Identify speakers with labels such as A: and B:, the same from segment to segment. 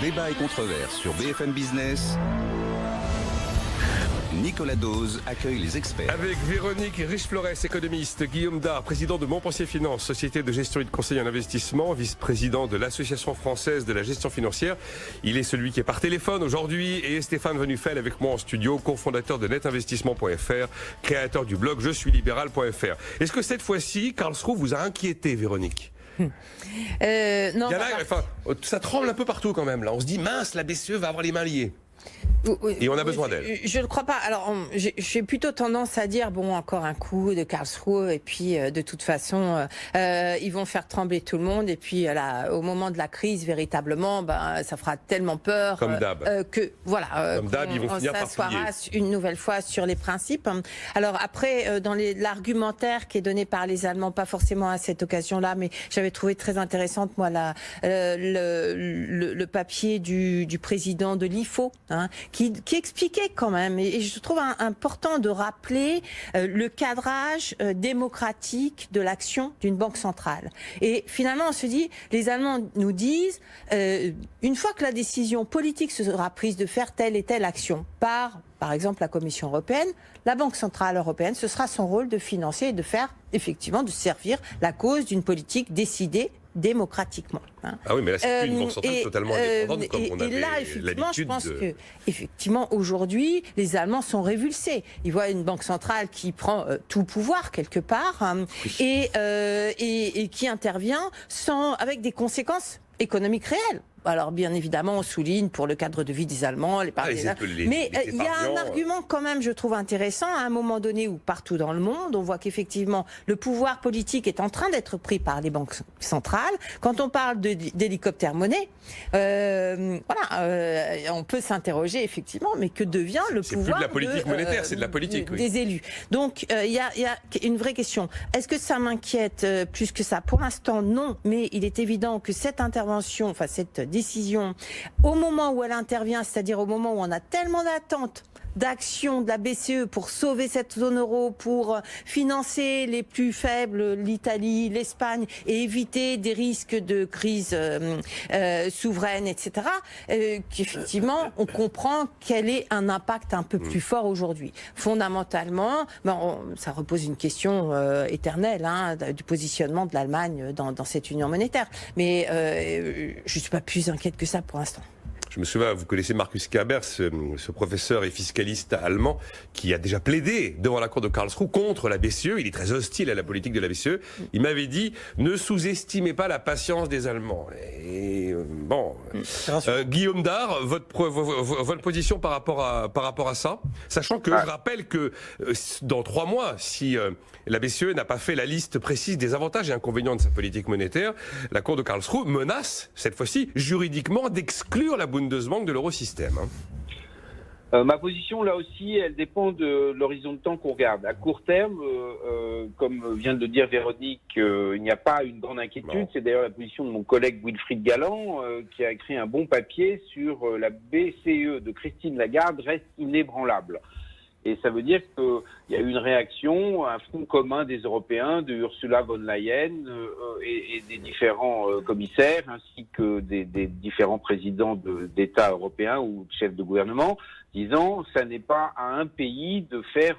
A: Débat et controverse sur BFM Business. Nicolas Dose accueille les experts.
B: Avec Véronique Riche-Flores, économiste, Guillaume Dard, président de Montpensier Finance, société de gestion et de conseil en investissement, vice-président de l'Association française de la gestion financière. Il est celui qui est par téléphone aujourd'hui, et Stéphane Venufel avec moi en studio, cofondateur de netinvestissement.fr, créateur du blog je suis libéral.fr. Est-ce que cette fois-ci, Karlsruhe vous a inquiété, Véronique?
C: Non,
B: ça tremble un peu partout quand même là. On se dit mince, la BCE va avoir les mains liées. Et on a besoin d'elle.
C: Je ne crois pas. Alors, j'ai plutôt tendance à dire, bon, encore un coup de Karlsruhe, et puis de toute façon, ils vont faire trembler tout le monde, et puis là, au moment de la crise, véritablement, ça fera tellement peur
B: comme d'hab.
C: que, voilà,
B: comme d'hab, ils vont finir par plier.
C: Une nouvelle fois sur les principes. Alors après, dans l'argumentaire qui est donné par les Allemands, pas forcément à cette occasion-là, mais j'avais trouvé très intéressante, moi, le papier du président de l'IFO, qui expliquait quand même, et je trouve important de rappeler le cadrage démocratique de l'action d'une banque centrale. Et finalement, on se dit, les Allemands nous disent, une fois que la décision politique sera prise de faire telle et telle action par exemple la Commission européenne, la Banque centrale européenne, ce sera son rôle de financer et de faire, effectivement, de servir la cause d'une politique décidée démocratiquement.
B: Ah oui, mais là, c'est plus une banque centrale totalement indépendante, comme on avait
C: là, effectivement, je pense que, effectivement, aujourd'hui, les Allemands sont révulsés. Ils voient une banque centrale qui prend tout pouvoir, quelque part, et qui intervient avec des conséquences économiques réelles. Alors, bien évidemment, on souligne pour le cadre de vie des Allemands, mais il y a un argument quand même, je trouve intéressant, à un moment donné où partout dans le monde, on voit qu'effectivement, le pouvoir politique est en train d'être pris par les banques centrales. Quand on parle d'hélicoptère-monnaie, on peut s'interroger, effectivement, mais que devient le pouvoir
B: plus de la politique monétaire, c'est de la politique,
C: des élus. Donc, il y a une vraie question. Est-ce que ça m'inquiète plus que ça? Pour l'instant, non, mais il est évident que cette intervention, enfin, cette décision, au moment où elle intervient, c'est-à-dire au moment où on a tellement d'attentes d'action de la BCE pour sauver cette zone euro, pour financer les plus faibles, l'Italie, l'Espagne, et éviter des risques de crise souveraine, etc., qu'effectivement, on comprend quel est un impact un peu plus fort aujourd'hui. Fondamentalement, ça repose une question éternelle du positionnement de l'Allemagne dans cette union monétaire. Mais je ne suis pas plus inquiète que ça pour l'instant.
B: Je me souviens, vous connaissez Markus Kaber, ce professeur et fiscaliste allemand qui a déjà plaidé devant la cour de Karlsruhe contre la BCE. Il est très hostile à la politique de la BCE. Il m'avait dit, ne sous-estimez pas la patience des Allemands. Et Guillaume Dard, votre position par rapport à ça, sachant que je rappelle que dans 3 mois, si la BCE n'a pas fait la liste précise des avantages et inconvénients de sa politique monétaire, la cour de Karlsruhe menace, cette fois-ci, juridiquement, d'exclure la Bundesbank de l'eurosystème.
D: Ma position, là aussi, elle dépend de l'horizon de temps qu'on regarde. À court terme, comme vient de le dire Véronique, il n'y a pas une grande inquiétude. Non. C'est d'ailleurs la position de mon collègue Wilfried Galland, qui a écrit un bon papier sur la BCE de Christine Lagarde reste inébranlable. Et ça veut dire qu'il y a eu une réaction, un front commun des Européens, de Ursula von Leyen et des différents commissaires, ainsi que des différents présidents d'États européens ou chefs de gouvernement, disant ça n'est pas à un pays de faire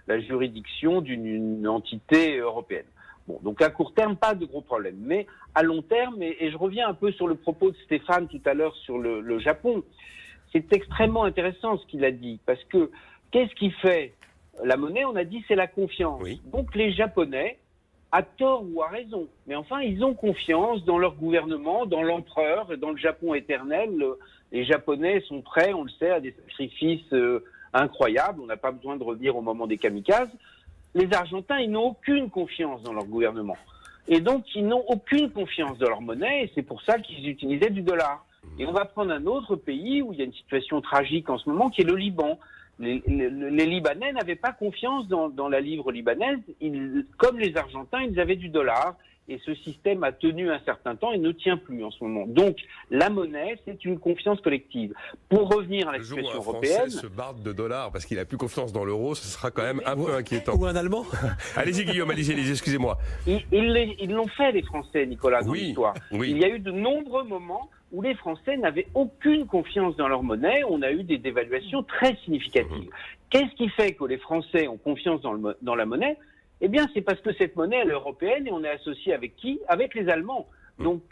D: la juridiction d'une entité européenne. Bon, donc à court terme, pas de gros problèmes. Mais à long terme, et je reviens un peu sur le propos de Stéphane tout à l'heure sur le Japon, c'est extrêmement intéressant ce qu'il a dit, parce que qu'est-ce qui fait la monnaie? On a dit c'est la confiance. Oui. Donc les Japonais, à tort ou à raison, mais enfin ils ont confiance dans leur gouvernement, dans l'empereur, dans le Japon éternel. Les Japonais sont prêts, on le sait, à des sacrifices incroyables. On n'a pas besoin de revenir au moment des kamikazes. Les Argentins, ils n'ont aucune confiance dans leur gouvernement. Et donc ils n'ont aucune confiance dans leur monnaie, et c'est pour ça qu'ils utilisaient du dollar. Et on va prendre un autre pays où il y a une situation tragique en ce moment, qui est le Liban. Les Libanais n'avaient pas confiance dans la livre libanaise. Comme les Argentins, ils avaient du dollar. et ce système a tenu un certain temps et ne tient plus en ce moment. Donc, la monnaie, c'est une confiance collective. Pour revenir à la
B: Le jour où
D: situation
B: un Français
D: européenne...
B: se barde de dollars parce qu'il n'a plus confiance dans l'euro, ce sera quand même un peu inquiétant.
E: Ou un Allemand.
B: Allez-y Guillaume, allez-y, excusez-moi.
D: Ils l'ont fait, les Français, Nicolas, dans
B: Oui,
D: l'histoire.
B: oui.
D: Il y a eu de nombreux moments où les Français n'avaient aucune confiance dans leur monnaie. On a eu des dévaluations très significatives. Qu'est-ce qui fait que les Français ont confiance dans la monnaie? Eh bien, c'est parce que cette monnaie, elle est européenne et on est associé avec qui? Avec les Allemands. Donc,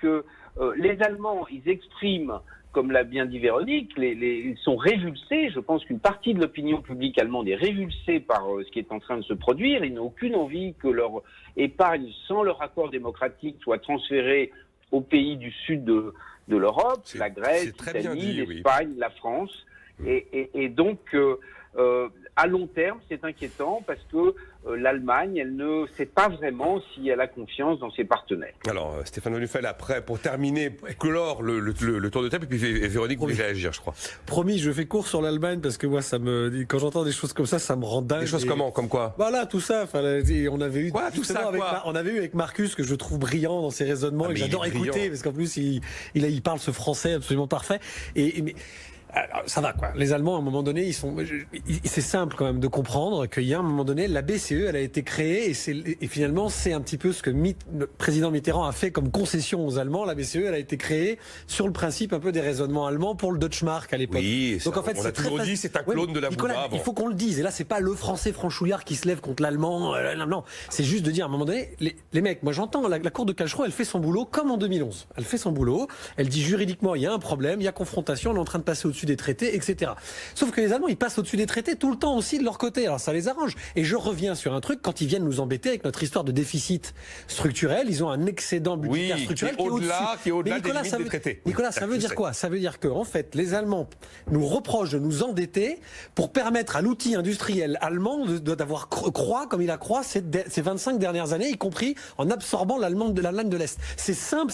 D: les Allemands, ils expriment, comme l'a bien dit Véronique, ils sont révulsés. Je pense qu'une partie de l'opinion publique allemande est révulsée par ce qui est en train de se produire. Ils n'ont aucune envie que leur épargne, sans leur accord démocratique, soit transférée aux pays du sud de l'Europe, la Grèce, l'Italie, l'Espagne, la France. Et donc, à long terme, c'est inquiétant parce que l'Allemagne, elle ne sait pas vraiment si elle a confiance dans ses partenaires.
B: Alors, Stéphane Bonufel, après, pour terminer, clore le tour de table, et puis Véronique voulait réagir, je crois.
E: Promis, je fais court sur l'Allemagne parce que moi, quand j'entends des choses comme ça me rend dingue.
B: Des choses comment? Comme quoi?
E: Voilà, tout ça. On avait eu on avait eu avec Marcus, que je trouve brillant dans ses raisonnements et que j'adore écouter parce qu'en plus, il parle ce français absolument parfait. Mais alors, ça va quoi. Les Allemands, à un moment donné, c'est simple quand même de comprendre qu'il y a un moment donné, la BCE, elle a été créée et finalement, c'est un petit peu ce que le président Mitterrand a fait comme concession aux Allemands. La BCE, elle a été créée sur le principe un peu des raisonnements allemands pour le Deutschmark à l'époque.
B: Oui,
E: donc en fait,
B: on a toujours dit c'est un clone de la Bouddha.
E: Il faut qu'on le dise. Et là, c'est pas le français franchouillard qui se lève contre l'allemand. Non, c'est juste de dire à un moment donné, les mecs, moi j'entends la cour de Karlsruhe, elle fait son boulot comme en 2011. Elle fait son boulot. Elle dit juridiquement, il y a un problème, il y a confrontation, on est en train de passer au-dessus des traités, etc. Sauf que les Allemands, ils passent au-dessus des traités tout le temps aussi de leur côté. Alors ça les arrange. Et je reviens sur un truc, quand ils viennent nous embêter avec notre histoire de déficit structurel, ils ont un excédent budgétaire structurel qui est au-delà des limites des traités. Nicolas, ça veut dire quoi? Ça veut dire que, en fait, les Allemands nous reprochent de nous endetter pour permettre à l'outil industriel allemand d'avoir croît comme il a croît ces 25 dernières années, y compris en absorbant l'Allemagne de l'Est. C'est simple,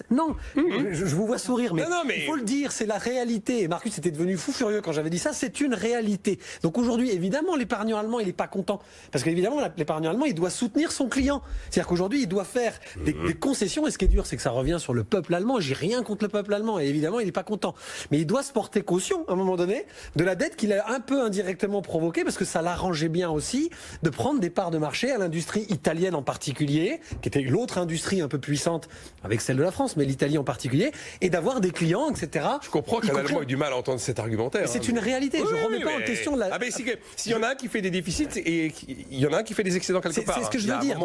E: non, je vous vois sourire, mais il faut le dire, c'est la réalité. Et Marcus était devenu fou furieux quand j'avais dit ça, c'est une réalité. Donc aujourd'hui, évidemment, l'épargnant allemand, il n'est pas content. Parce qu'évidemment, l'épargnant allemand, il doit soutenir son client. C'est-à-dire qu'aujourd'hui, il doit faire des concessions. Et ce qui est dur, c'est que ça revient sur le peuple allemand. J'ai rien contre le peuple allemand. Et évidemment, il n'est pas content. Mais il doit se porter caution, à un moment donné, de la dette qu'il a un peu indirectement provoquée, parce que ça l'arrangeait bien aussi de prendre des parts de marché à l'industrie italienne en particulier, qui était l'autre industrie un peu puissante avec celle de la France, mais l'Italie en particulier, et d'avoir des clients, etc.
B: Je comprends qu'un Allemand ait du mal à entendre cet argumentaire.
E: C'est une réalité. Je ne remets pas en question la...
B: Ah ben s'il y en a un qui fait des déficits et il y en a un qui fait des excédents quelque part.
E: C'est ce que je veux dire.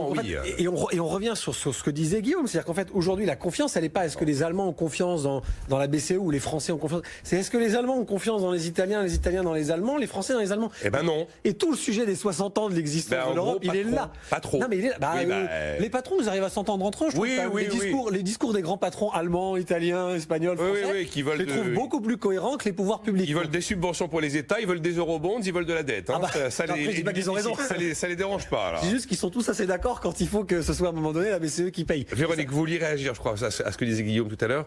E: Et on revient sur ce que disait Guillaume. C'est-à-dire qu'en fait, aujourd'hui, la confiance, elle n'est pas est-ce que les Allemands ont confiance dans la BCE ou les Français ont confiance. C'est est-ce que les Allemands ont confiance dans les Italiens dans les Allemands, les Français dans les Allemands.
B: Eh ben non.
E: Et tout le sujet des 60 ans de l'existence de l'Europe, il est là.
B: Pas trop.
E: Non, mais les patrons, ils arrivent à s'entendre entre eux, je trouve. Les discours des grands patrons allemands, italiens, espagnols, français, je les trouve beaucoup plus cohérents que les pouvoirs publics.
B: Ils veulent des subventions pour les États, ils veulent des eurobonds, ils veulent de la dette. Ça les dérange pas.
E: C'est juste qu'ils sont tous assez d'accord quand il faut que ce soit à un moment donné la BCE qui paye.
B: Véronique, vous vouliez réagir, je crois, à ce que disait Guillaume tout à l'heure.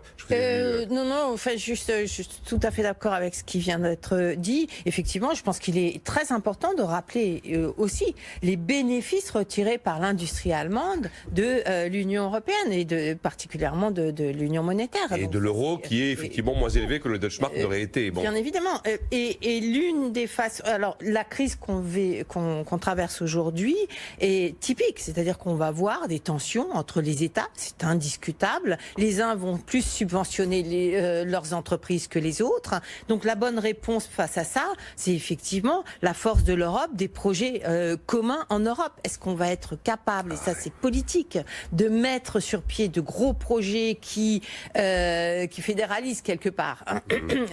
C: Non, enfin, je suis tout à fait d'accord avec ce qui vient d'être dit. Effectivement, je pense qu'il est très important de rappeler aussi les bénéfices retirés par l'industrie allemande de l'Union européenne et particulièrement de l'Union monétaire.
B: Et de l'euro qui est effectivement moins élevé que le Deutschmark n'aurait été. Bon.
C: Bien évidemment. Et l'une des faces... Alors, la crise qu'on traverse aujourd'hui est typique. C'est-à-dire qu'on va voir des tensions entre les États. C'est indiscutable. Les uns vont plus subventionner leurs entreprises que les autres. Donc, la bonne réponse face à ça, c'est effectivement la force de l'Europe, des projets communs en Europe. Est-ce qu'on va être capable, et ça c'est politique, de mettre sur pied de gros projets qui fédéralisent quelque part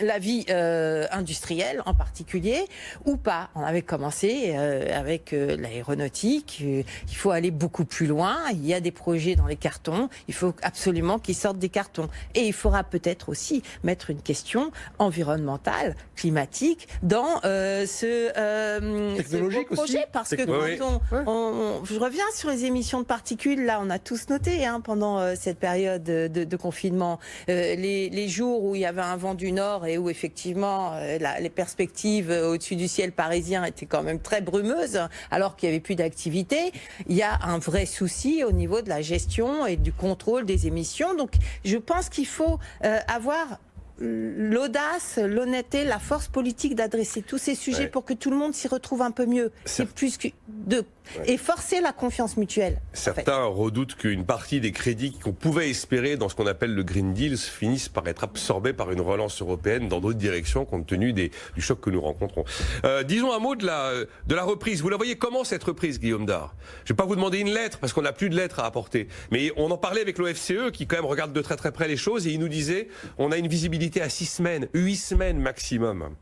C: la vie industrielle en particulier, ou pas? On avait commencé avec l'aéronautique, il faut aller beaucoup plus loin, il y a des projets dans les cartons, il faut absolument qu'ils sortent des cartons. Et il faudra peut-être aussi mettre une question environnementale, climatique, dans ce projet, aussi. Parce que quand je reviens sur les émissions de particules, là on a tous noté pendant cette période de confinement, les jours où il y avait un vent du nord nord et où effectivement les perspectives au-dessus du ciel parisien étaient quand même très brumeuses, alors qu'il n'y avait plus d'activité, il y a un vrai souci au niveau de la gestion et du contrôle des émissions. Donc je pense qu'il faut avoir l'audace, l'honnêteté, la force politique d'adresser tous ces sujets pour que tout le monde s'y retrouve un peu mieux. C'est plus que et forcer la confiance mutuelle.
B: Certains redoutent qu'une partie des crédits qu'on pouvait espérer dans ce qu'on appelle le Green Deal finissent par être absorbés par une relance européenne dans d'autres directions compte tenu du choc que nous rencontrons. Disons un mot de la reprise. Vous la voyez comment cette reprise, Guillaume Dard? Je ne vais pas vous demander une lettre parce qu'on n'a plus de lettres à apporter. Mais on en parlait avec l'OFCE qui quand même regarde de très très près les choses et il nous disait on a une visibilité à 6 semaines, 8 semaines maximum.